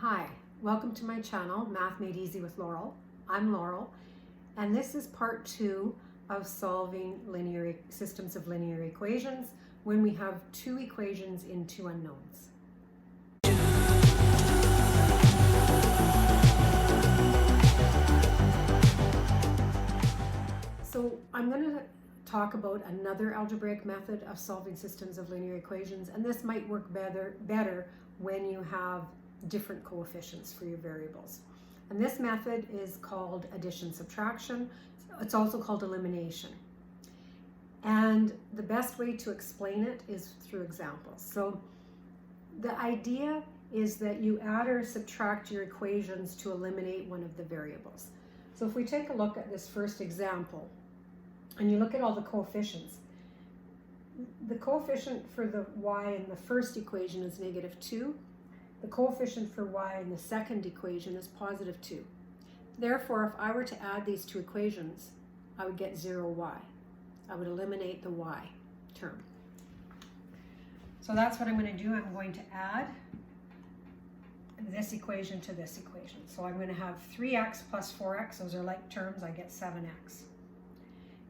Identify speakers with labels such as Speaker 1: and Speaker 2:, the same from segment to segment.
Speaker 1: Hi, welcome to my channel, Math Made Easy with Laurel. I'm Laurel, and this is part 2 of solving linear systems of linear equations when we have two equations in two unknowns. So I'm going to talk about another algebraic method of solving systems of linear equations, and this might work better when you have different coefficients for your variables. And this method is called addition-subtraction. It's also called elimination. And the best way to explain it is through examples. So the idea is that you add or subtract your equations to eliminate one of the variables. So if we take a look at this first example, and you look at all the coefficients, the coefficient for the y in the first equation is -2. The coefficient for y in the second equation is +2. Therefore, if I were to add these two equations, I would get 0y. I would eliminate the y term. So that's what I'm going to do. I'm going to add this equation to this equation. So I'm going to have 3x plus 4x. Those are like terms. I get 7x.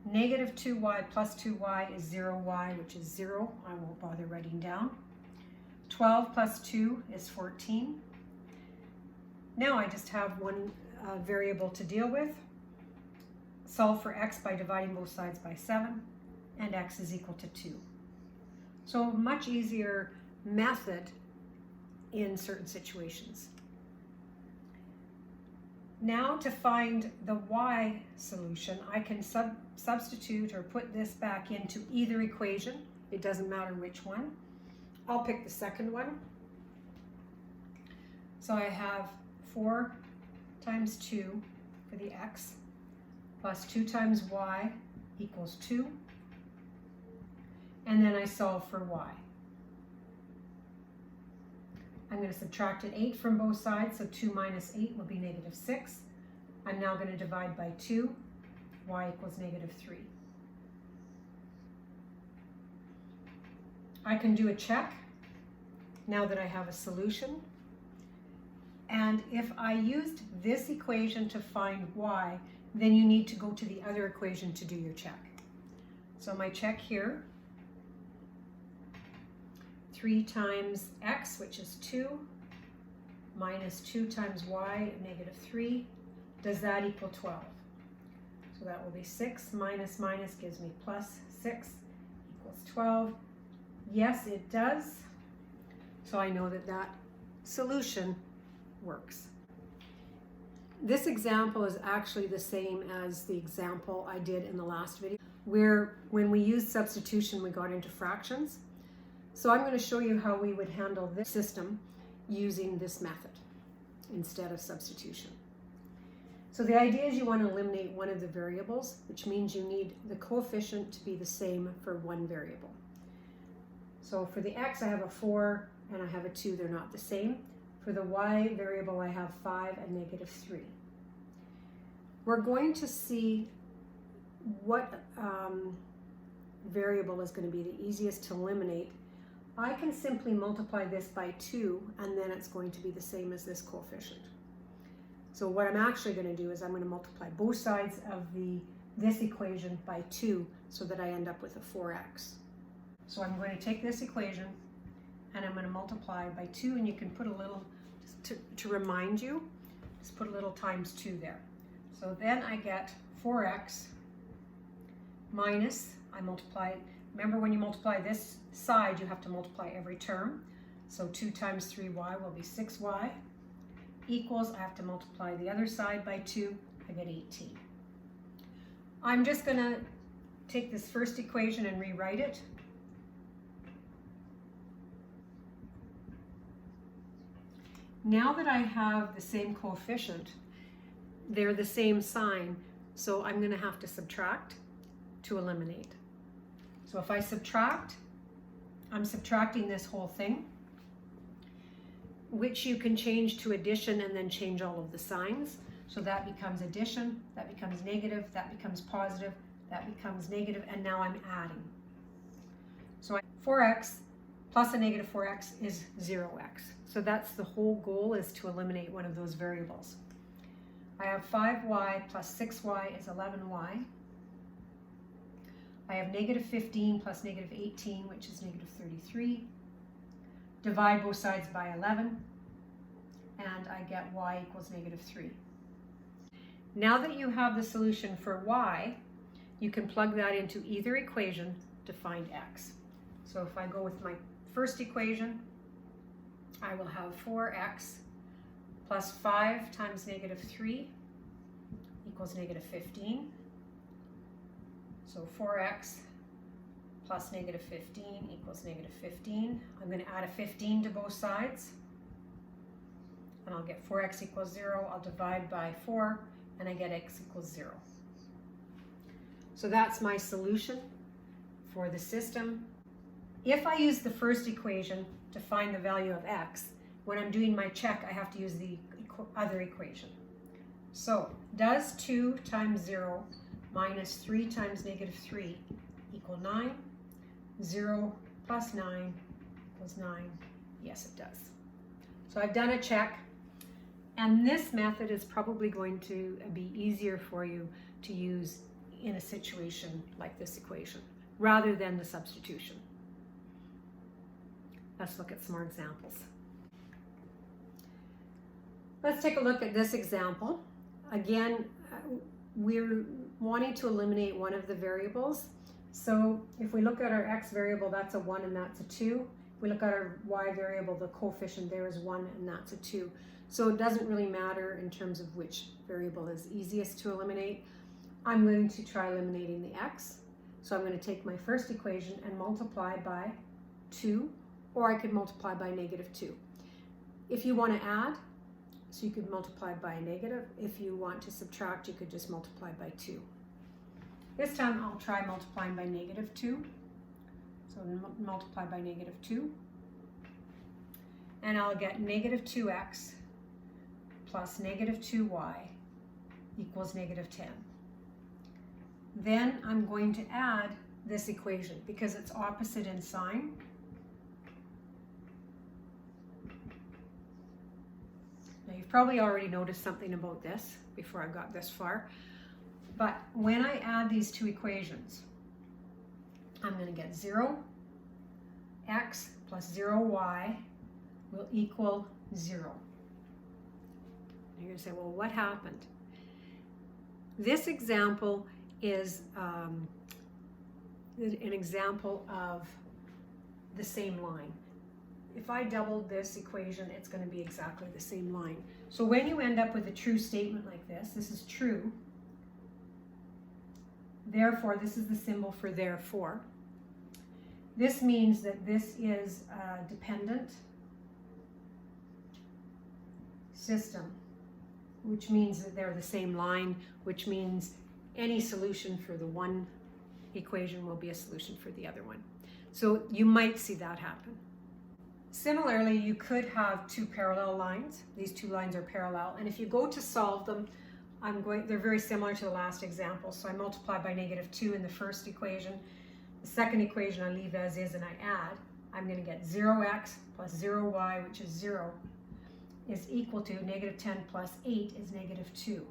Speaker 1: -2y plus 2y is 0y, which is 0. I won't bother writing down. 12 plus 2 is 14. Now I just have one variable to deal with. Solve for x by dividing both sides by 7, and x is equal to 2. So a much easier method in certain situations. Now to find the y solution, I can substitute or put this back into either equation. It doesn't matter which one. I'll pick the second one. So I have 4 times 2 for the x plus 2 times y equals 2. And then I solve for y. I'm going to subtract an 8 from both sides, so 2 minus 8 will be -6. I'm now going to divide by 2. Y equals -3. I can do a check now that I have a solution. And if I used this equation to find y, then you need to go to the other equation to do your check. So my check here, 3 times x, which is 2, minus 2 times y, -3. Does that equal 12? So that will be 6 minus minus gives me +6 equals 12. Yes, it does. So I know that that solution works. This example is actually the same as the example I did in the last video, where when we used substitution, we got into fractions. So I'm going to show you how we would handle this system using this method instead of substitution. So the idea is you want to eliminate one of the variables, which means you need the coefficient to be the same for one variable. So for the x, I have a 4 and I have a 2. They're not the same. For the y variable, I have 5 and -3. We're going to see what variable is going to be the easiest to eliminate. I can simply multiply this by 2, and then it's going to be the same as this coefficient. So what I'm actually going to do is I'm going to multiply both sides of this equation by 2 so that I end up with a 4x. So I'm going to take this equation and I'm going to multiply by 2, and you can put a little, to remind you, just put a little times 2 there. So then I get 4x minus, I multiply, remember when you multiply this side, you have to multiply every term. So 2 times 3y will be 6y equals, I have to multiply the other side by 2, I get 18. I'm just going to take this first equation and rewrite it. Now that I have the same coefficient, they're the same sign, so I'm going to have to subtract to eliminate. So if I subtract, I'm subtracting this whole thing, which you can change to addition and then change all of the signs. So that becomes addition, that becomes negative, that becomes positive, that becomes negative, and now I'm adding. So 4x plus a negative 4x is 0x. So that's the whole goal, is to eliminate one of those variables. I have 5y plus 6y is 11y. I have negative 15 plus negative 18, which is negative 33. Divide both sides by 11, and I get y equals negative 3. Now that you have the solution for y, you can plug that into either equation to find x. So if I go with my first equation, I will have 4x plus 5 times negative 3 equals negative 15. So 4x plus negative 15 equals negative 15. I'm going to add a 15 to both sides, and I'll get 4x equals 0. I'll divide by 4, and I get x equals 0. So that's my solution for the system. If I use the first equation to find the value of x, when I'm doing my check, I have to use the other equation. So, does 2 times 0 minus 3 times negative 3 equal 9? 0 plus 9 equals 9. Yes, it does. So I've done a check, and this method is probably going to be easier for you to use in a situation like this equation, rather than the substitution. Let's look at some more examples. Let's take a look at this example. Again, we're wanting to eliminate one of the variables. So if we look at our x variable, that's a 1 and that's a 2. If we look at our y variable, the coefficient there is 1 and that's a 2. So it doesn't really matter in terms of which variable is easiest to eliminate. I'm going to try eliminating the x. So I'm going to take my first equation and multiply by 2, or I could multiply by negative 2. If you want to add, so you could multiply by a negative. If you want to subtract, you could just multiply by 2. This time I'll try multiplying by negative 2. So multiply by negative 2. And I'll get negative 2x plus negative 2y equals negative 10. Then I'm going to add this equation because it's opposite in sign. Now you've probably already noticed something about this before I got this far. But when I add these two equations, I'm going to get 0x plus 0y will equal 0. And you're going to say, well, what happened? This example is an example of the same line. If I doubled this equation, it's going to be exactly the same line. So when you end up with a true statement like this, this is true. Therefore, this is the symbol for therefore. This means that this is a dependent system, which means that they're the same line, which means any solution for the one equation will be a solution for the other one. So you might see that happen. Similarly, you could have two parallel lines. These two lines are parallel, and if you go to solve them, they're very similar to the last example. So I multiply by negative 2 in the first equation. The second equation I leave as is and I add. I'm going to get 0x plus 0y, which is 0, is equal to negative 10 plus 8 is negative 2.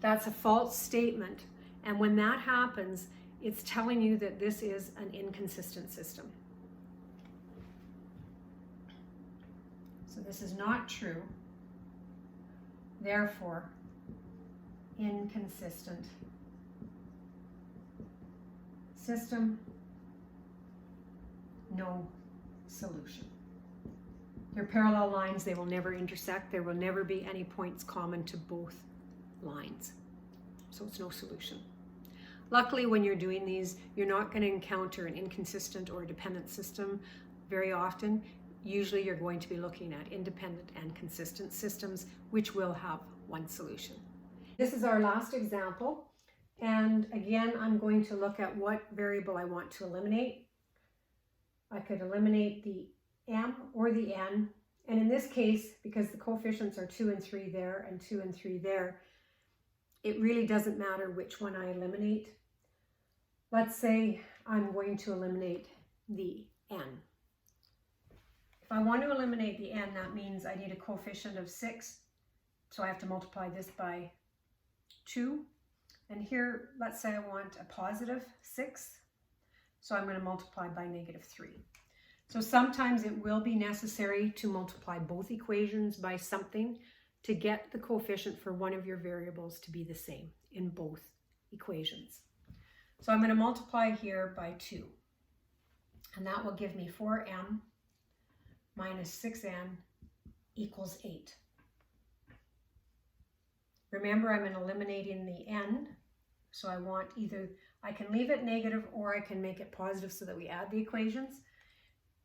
Speaker 1: That's a false statement, and when that happens, it's telling you that this is an inconsistent system. So this is not true. Therefore, inconsistent system, no solution. They're parallel lines, they will never intersect, there will never be any points common to both lines. So it's no solution. Luckily, when you're doing these, you're not going to encounter an inconsistent or dependent system very often. Usually you're going to be looking at independent and consistent systems, which will have one solution. This is our last example. And again, I'm going to look at what variable I want to eliminate. I could eliminate the m or the n. And in this case, because the coefficients are 2 and 3 there and 2 and 3 there, it really doesn't matter which one I eliminate. Let's say I'm going to eliminate the n. If I want to eliminate the n, that means I need a coefficient of 6. So I have to multiply this by 2. And here, let's say I want a positive 6. So I'm going to multiply by negative 3. So sometimes it will be necessary to multiply both equations by something to get the coefficient for one of your variables to be the same in both equations. So I'm going to multiply here by 2. And that will give me 4m minus 6n equals 8. Remember, I'm eliminating the n, so I want either, I can leave it negative or I can make it positive so that we add the equations.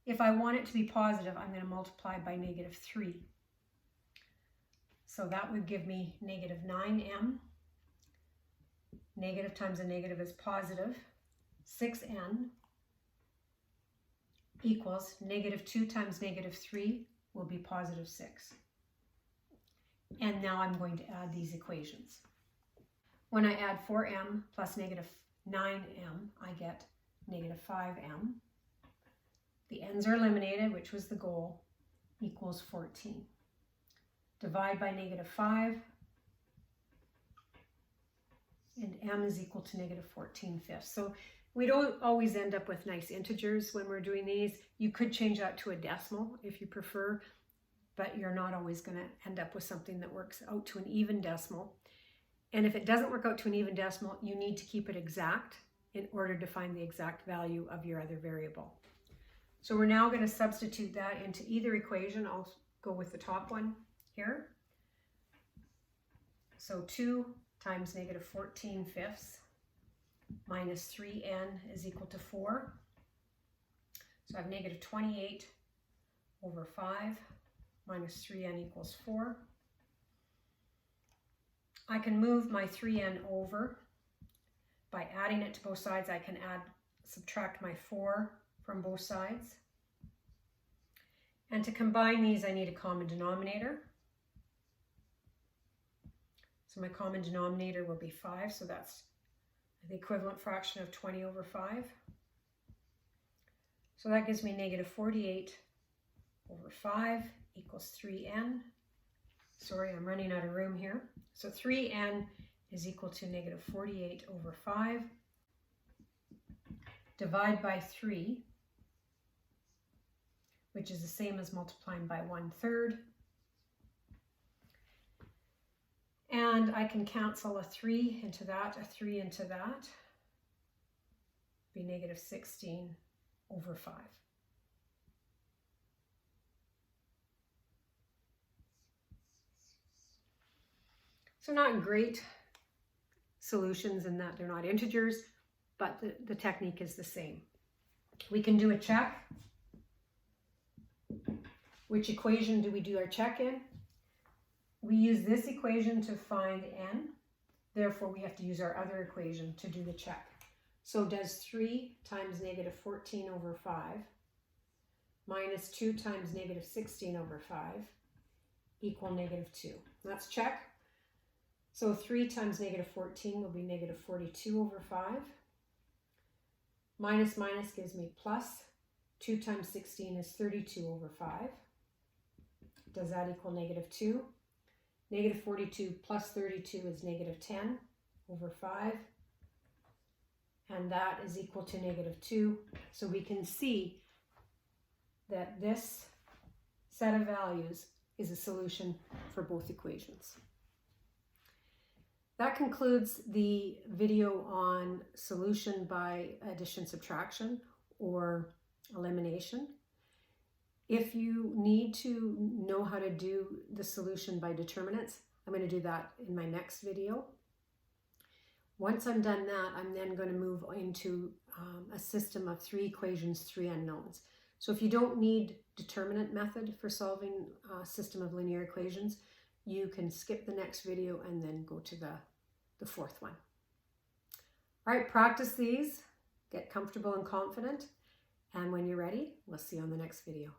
Speaker 1: If I want it to be positive, I'm going to multiply by negative 3. So that would give me negative 9m. Negative times a negative is positive. 6n equals negative 2 times negative 3 will be positive 6. And now I'm going to add these equations. When I add 4m plus negative 9m, I get negative 5m. The n's are eliminated, which was the goal, equals 14. Divide by negative 5, and m is equal to negative 14/5. So we don't always end up with nice integers when we're doing these. You could change that to a decimal if you prefer, but you're not always going to end up with something that works out to an even decimal. And if it doesn't work out to an even decimal, you need to keep it exact in order to find the exact value of your other variable. So we're now going to substitute that into either equation. I'll go with the top one here. So 2 times negative 14/5 minus 3n is equal to 4. So I have negative 28 over 5 minus 3n equals 4. I can move my 3n over. By adding it to both sides, I can subtract my 4 from both sides. And to combine these, I need a common denominator. So my common denominator will be 5, so that's the equivalent fraction of 20 over 5. So that gives me negative 48 over 5 equals 3n. Sorry, I'm running out of room here. So 3n is equal to negative 48 over 5. Divide by 3, which is the same as multiplying by 1/3. And I can cancel a 3 into that, a 3 into that. Be negative 16 over 5. So not great solutions in that they're not integers, but the technique is the same. We can do a check. Which equation do we do our check in? We use this equation to find n. Therefore, we have to use our other equation to do the check. So does 3 times negative 14 over 5 minus 2 times negative 16 over 5 equal negative 2? Let's check. So 3 times negative 14 will be negative 42 over 5. Minus minus gives me plus. 2 times 16 is 32 over 5. Does that equal negative 2? Negative 42 plus 32 is negative 10 over 5. And that is equal to negative 2. So we can see that this set of values is a solution for both equations. That concludes the video on solution by addition subtraction or elimination. If you need to know how to do the solution by determinants, I'm going to do that in my next video. Once I'm done that, I'm then going to move into a system of 3 equations, 3 unknowns. So if you don't need determinant method for solving a system of linear equations, you can skip the next video and then go to the fourth one. All right, practice these, get comfortable and confident, and when you're ready, we'll see you on the next video.